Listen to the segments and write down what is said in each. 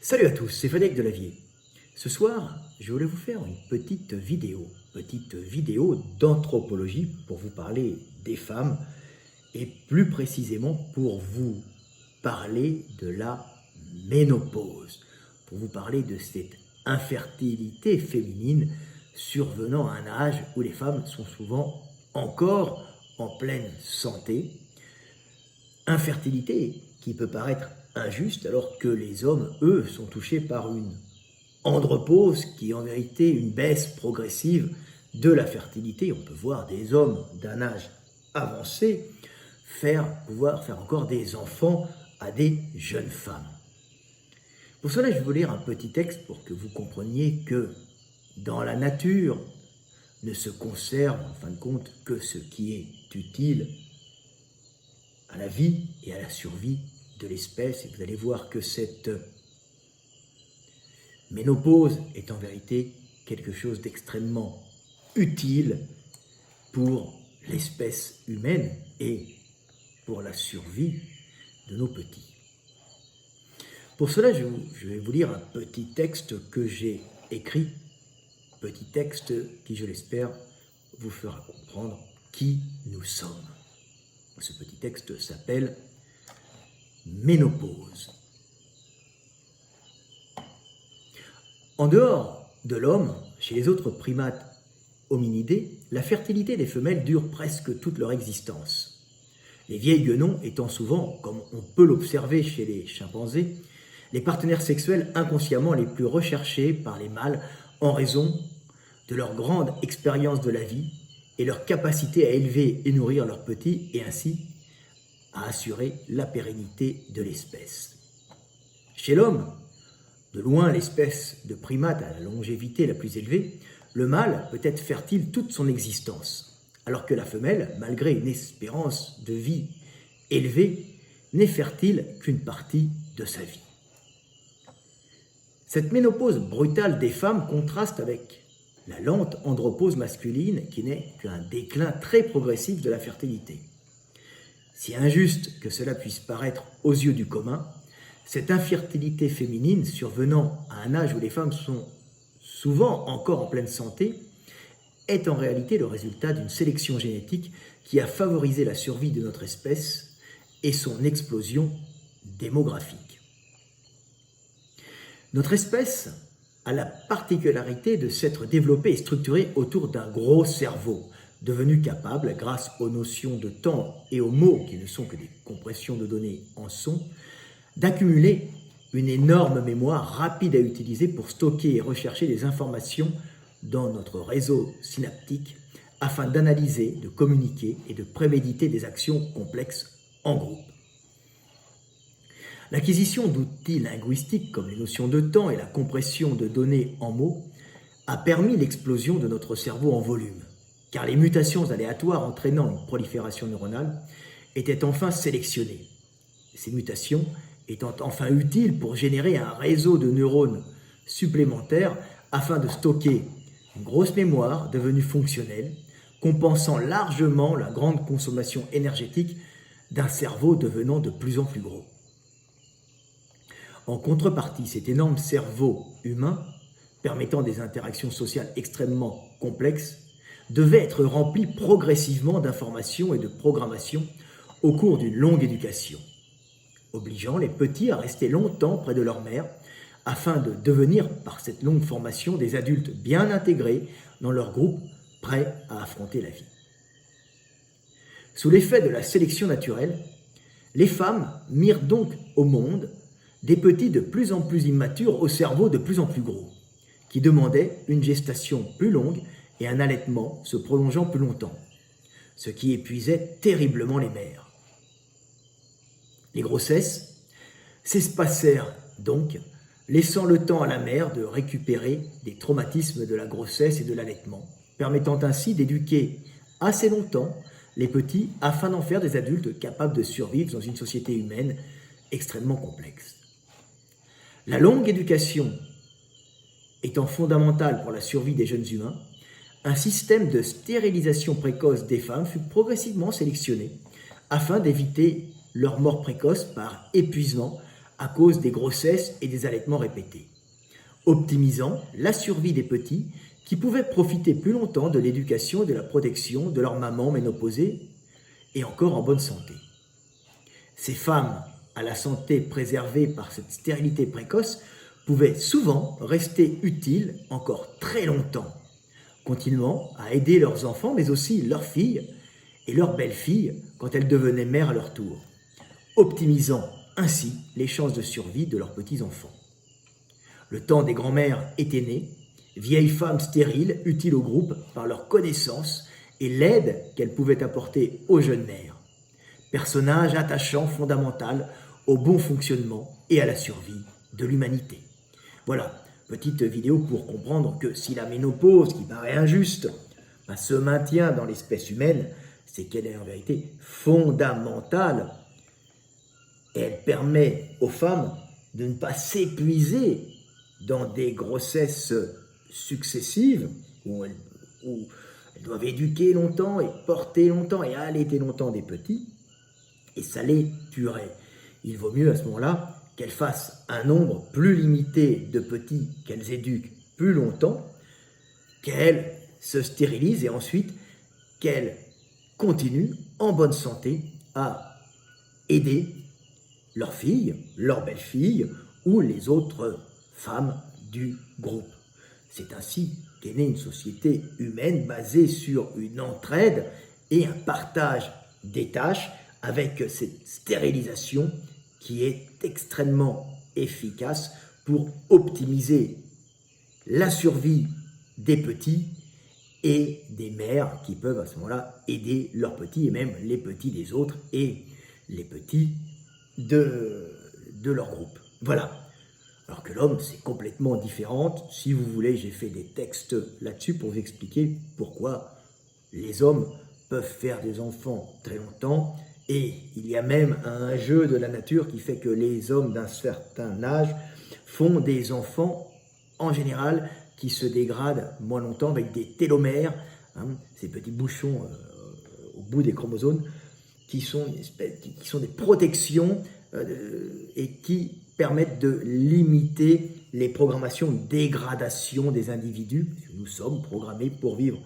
Salut à tous, c'est Frédéric Delavier. Ce soir, je voulais vous faire une petite vidéo d'anthropologie pour vous parler des femmes et plus précisément pour vous parler de la ménopause, pour vous parler de cette infertilité féminine survenant à un âge où les femmes sont souvent encore en pleine santé. Infertilité qui peut paraître injuste alors que les hommes, eux, sont touchés par une andropause qui est en vérité une baisse progressive de la fertilité. On peut voir des hommes d'un âge avancé pouvoir faire encore des enfants à des jeunes femmes. Pour cela, je vais vous lire un petit texte pour que vous compreniez que dans la nature ne se conserve en fin de compte que ce qui est utile à la vie et à la survie de l'espèce, et vous allez voir que cette ménopause est en vérité quelque chose d'extrêmement utile pour l'espèce humaine et pour la survie de nos petits. Pour cela, je vais vous lire un petit texte que j'ai écrit, petit texte qui, je l'espère, vous fera comprendre qui nous sommes. Ce petit texte s'appelle Ménopause. En dehors de l'homme, chez les autres primates hominidés, la fertilité des femelles dure presque toute leur existence. Les vieilles guenons étant souvent, comme on peut l'observer chez les chimpanzés, les partenaires sexuels inconsciemment les plus recherchés par les mâles en raison de leur grande expérience de la vie et leur capacité à élever et nourrir leurs petits et ainsi à assurer la pérennité de l'espèce. Chez l'homme, de loin l'espèce de primate à la longévité la plus élevée, le mâle peut être fertile toute son existence, alors que la femelle, malgré une espérance de vie élevée, n'est fertile qu'une partie de sa vie. Cette ménopause brutale des femmes contraste avec la lente andropause masculine qui n'est qu'un déclin très progressif de la fertilité. Si injuste que cela puisse paraître aux yeux du commun, cette infertilité féminine survenant à un âge où les femmes sont souvent encore en pleine santé est en réalité le résultat d'une sélection génétique qui a favorisé la survie de notre espèce et son explosion démographique. Notre espèce a la particularité de s'être développée et structurée autour d'un gros cerveau, devenu capable, grâce aux notions de temps et aux mots qui ne sont que des compressions de données en sons, d'accumuler une énorme mémoire rapide à utiliser pour stocker et rechercher des informations dans notre réseau synaptique afin d'analyser, de communiquer et de préméditer des actions complexes en groupe. L'acquisition d'outils linguistiques comme les notions de temps et la compression de données en mots a permis l'explosion de notre cerveau en volume, car les mutations aléatoires entraînant une prolifération neuronale étaient enfin sélectionnées. Ces mutations étant enfin utiles pour générer un réseau de neurones supplémentaires afin de stocker une grosse mémoire devenue fonctionnelle, compensant largement la grande consommation énergétique d'un cerveau devenant de plus en plus gros. En contrepartie, cet énorme cerveau humain, permettant des interactions sociales extrêmement complexes, devait être rempli progressivement d'informations et de programmations au cours d'une longue éducation, obligeant les petits à rester longtemps près de leur mère afin de devenir, par cette longue formation, des adultes bien intégrés dans leur groupe, prêts à affronter la vie. Sous l'effet de la sélection naturelle, les femmes mirent donc au monde des petits de plus en plus immatures au cerveau de plus en plus gros, qui demandaient une gestation plus longue et un allaitement se prolongeant plus longtemps, ce qui épuisait terriblement les mères. Les grossesses s'espacèrent donc, laissant le temps à la mère de récupérer des traumatismes de la grossesse et de l'allaitement, permettant ainsi d'éduquer assez longtemps les petits afin d'en faire des adultes capables de survivre dans une société humaine extrêmement complexe. La longue éducation étant fondamentale pour la survie des jeunes humains, un système de stérilisation précoce des femmes fut progressivement sélectionné afin d'éviter leur mort précoce par épuisement à cause des grossesses et des allaitements répétés, optimisant la survie des petits qui pouvaient profiter plus longtemps de l'éducation et de la protection de leur maman ménopausée et encore en bonne santé. Ces femmes à la santé préservée par cette stérilité précoce pouvaient souvent rester utiles encore très longtemps, continuant à aider leurs enfants, mais aussi leurs filles et leurs belles-filles quand elles devenaient mères à leur tour, optimisant ainsi les chances de survie de leurs petits-enfants. Le temps des grands-mères était né, vieilles femmes stériles, utiles au groupe par leur connaissance et l'aide qu'elles pouvaient apporter aux jeunes mères. Personnage attachant, fondamental au bon fonctionnement et à la survie de l'humanité. Voilà, petite vidéo pour comprendre que si la ménopause, qui paraît injuste, se maintient dans l'espèce humaine, c'est qu'elle est en vérité fondamentale. Et elle permet aux femmes de ne pas s'épuiser dans des grossesses successives où elles doivent éduquer longtemps et porter longtemps et allaiter longtemps des petits, et ça les tuerait. Il vaut mieux à ce moment-là qu'elles fassent un nombre plus limité de petits qu'elles éduquent plus longtemps, qu'elles se stérilisent et ensuite qu'elles continuent en bonne santé à aider leurs filles, leurs belles-filles ou les autres femmes du groupe. C'est ainsi qu'est née une société humaine basée sur une entraide et un partage des tâches avec cette stérilisation qui est extrêmement efficace pour optimiser la survie des petits et des mères qui peuvent à ce moment-là aider leurs petits et même les petits des autres et les petits de leur groupe. Voilà. Alors que l'homme, c'est complètement différent. Si vous voulez, j'ai fait des textes là-dessus pour vous expliquer pourquoi les hommes peuvent faire des enfants très longtemps. Et il y a même un jeu de la nature qui fait que les hommes d'un certain âge font des enfants, en général, qui se dégradent moins longtemps avec des télomères, ces petits bouchons au bout des chromosomes, qui sont des protections et qui permettent de limiter les programmations de dégradation des individus. Nous sommes programmés pour vivre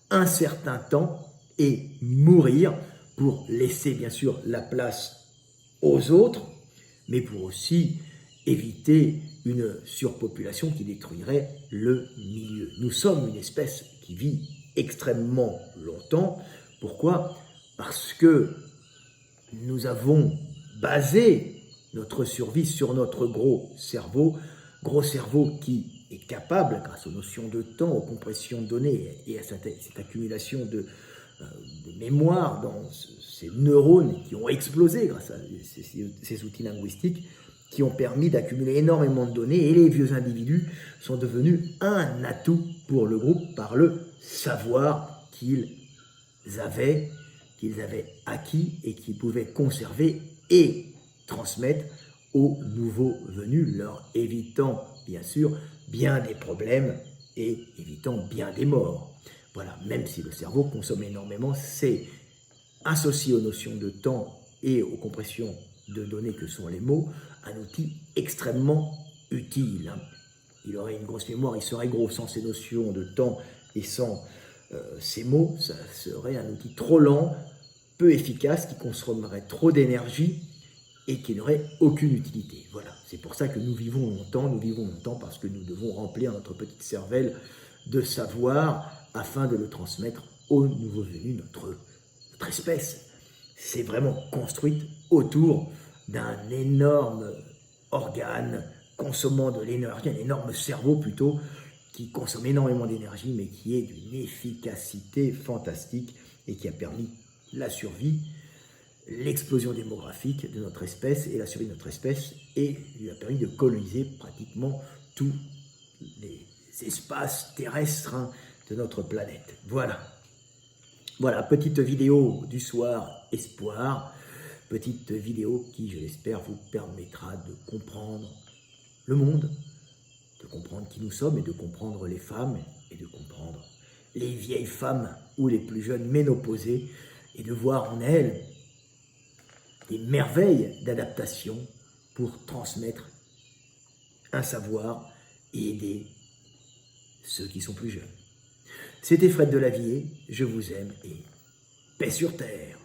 un certain temps et mourir pour laisser bien sûr la place aux autres, mais pour aussi éviter une surpopulation qui détruirait le milieu. Nous sommes une espèce qui vit extrêmement longtemps. Pourquoi ? Parce que nous avons basé notre survie sur notre gros cerveau qui est capable, grâce aux notions de temps, aux compressions de données et à cette accumulation de mémoire dans ces neurones qui ont explosé grâce à ces outils linguistiques, qui ont permis d'accumuler énormément de données, et les vieux individus sont devenus un atout pour le groupe par le savoir qu'ils avaient acquis et qu'ils pouvaient conserver et transmettre aux nouveaux venus, leur évitant bien sûr bien des problèmes et évitant bien des morts. Voilà, même si le cerveau consomme énormément, c'est associé aux notions de temps et aux compressions de données que sont les mots, un outil extrêmement utile. Il aurait une grosse mémoire, il serait gros sans ces notions de temps et sans ces mots, ça serait un outil trop lent, peu efficace, qui consommerait trop d'énergie et qui n'aurait aucune utilité. Voilà, c'est pour ça que nous vivons longtemps parce que nous devons remplir notre petite cervelle de savoir afin de le transmettre aux nouveaux venus. Notre espèce s'est vraiment construite autour d'un énorme organe consommant de l'énergie, un énorme cerveau plutôt, qui consomme énormément d'énergie, mais qui est d'une efficacité fantastique et qui a permis la survie, l'explosion démographique de notre espèce et la survie de notre espèce, et lui a permis de coloniser pratiquement tous les espaces terrestres de notre planète. Voilà, petite vidéo du soir espoir, petite vidéo qui, je l'espère, vous permettra de comprendre le monde, de comprendre qui nous sommes et de comprendre les femmes et de comprendre les vieilles femmes ou les plus jeunes ménopausées et de voir en elles des merveilles d'adaptation pour transmettre un savoir et aider ceux qui sont plus jeunes. C'était Fred Delavier, je vous aime et paix sur terre.